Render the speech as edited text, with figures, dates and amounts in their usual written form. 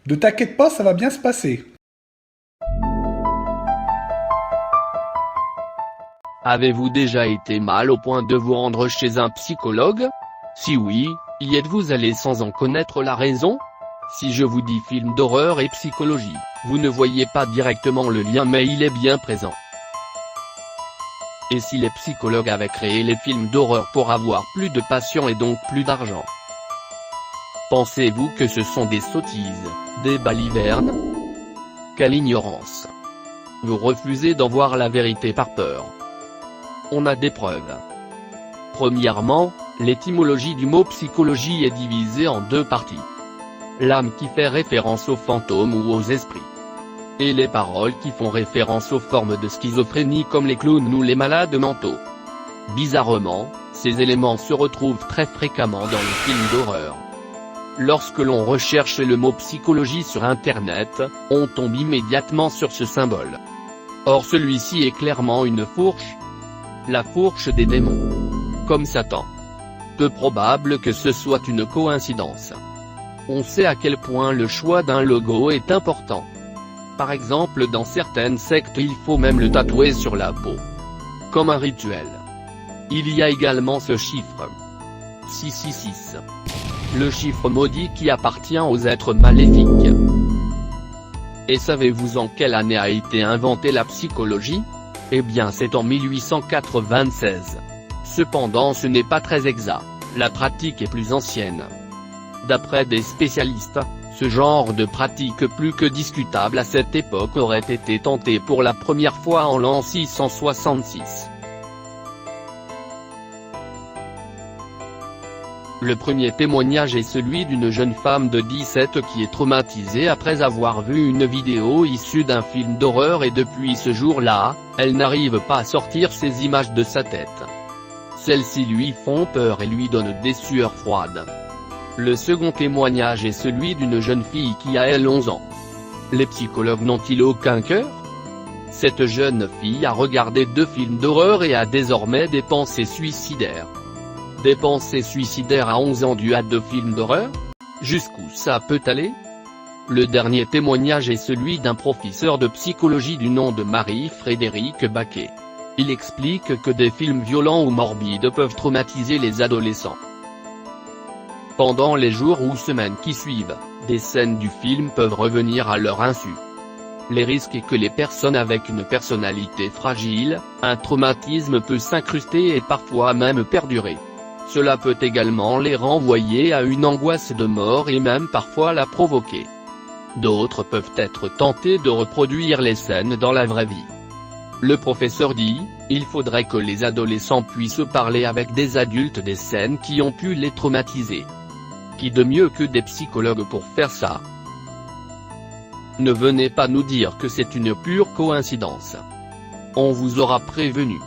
Ne t'inquiète pas, ça va bien se passer. Avez-vous déjà été mal au point de vous rendre chez un psychologue? Si oui, y êtes-vous allé sans en connaître la raison? Si je vous dis film d'horreur et psychologie, vous ne voyez pas directement le lien mais il est bien présent. Et si les psychologues avaient créé les films d'horreur pour avoir plus de patients et donc plus d'argent? Pensez-vous que ce sont des sottises, des balivernes? Quelle ignorance! Vous refusez d'en voir la vérité par peur. On a des preuves. Premièrement, l'étymologie du mot psychologie est divisée en deux parties. L'âme qui fait référence aux fantômes ou aux esprits. Et les paroles qui font référence aux formes de schizophrénie comme les clowns ou les malades mentaux. Bizarrement, ces éléments se retrouvent très fréquemment dans les films d'horreur. Lorsque l'on recherche le mot psychologie sur internet, on tombe immédiatement sur ce symbole. Or celui-ci est clairement une fourche. La fourche des démons. Comme Satan. Peu probable que ce soit une coïncidence. On sait à quel point le choix d'un logo est important. Par exemple dans certaines sectes il faut même le tatouer sur la peau. Comme un rituel. Il y a également ce chiffre. 666. Le chiffre maudit qui appartient aux êtres maléfiques. Et savez-vous en quelle année a été inventée la psychologie? Eh bien c'est en 1896. Cependant ce n'est pas très exact, la pratique est plus ancienne. D'après des spécialistes, ce genre de pratique plus que discutable à cette époque aurait été tenté pour la première fois en l'an 666. Le premier témoignage est celui d'une jeune femme de 17 qui est traumatisée après avoir vu une vidéo issue d'un film d'horreur et depuis ce jour-là, elle n'arrive pas à sortir ces images de sa tête. Celles-ci lui font peur et lui donnent des sueurs froides. Le second témoignage est celui d'une jeune fille qui a elle 11 ans. Les psychologues n'ont-ils aucun cœur? Cette jeune fille a regardé 2 films d'horreur et a désormais des pensées suicidaires. Des pensées suicidaires à 11 ans dues à 2 films d'horreur? Jusqu'où ça peut aller? Le dernier témoignage est celui d'un professeur de psychologie du nom de Marie-Frédérique Baquet. Il explique que des films violents ou morbides peuvent traumatiser les adolescents. Pendant les jours ou semaines qui suivent, des scènes du film peuvent revenir à leur insu. Les risques est que les personnes avec une personnalité fragile, un traumatisme peut s'incruster et parfois même perdurer. Cela peut également les renvoyer à une angoisse de mort et même parfois la provoquer. D'autres peuvent être tentés de reproduire les scènes dans la vraie vie. Le professeur dit, il faudrait que les adolescents puissent parler avec des adultes des scènes qui ont pu les traumatiser. Qui de mieux que des psychologues pour faire ça? Ne venez pas nous dire que c'est une pure coïncidence. On vous aura prévenu.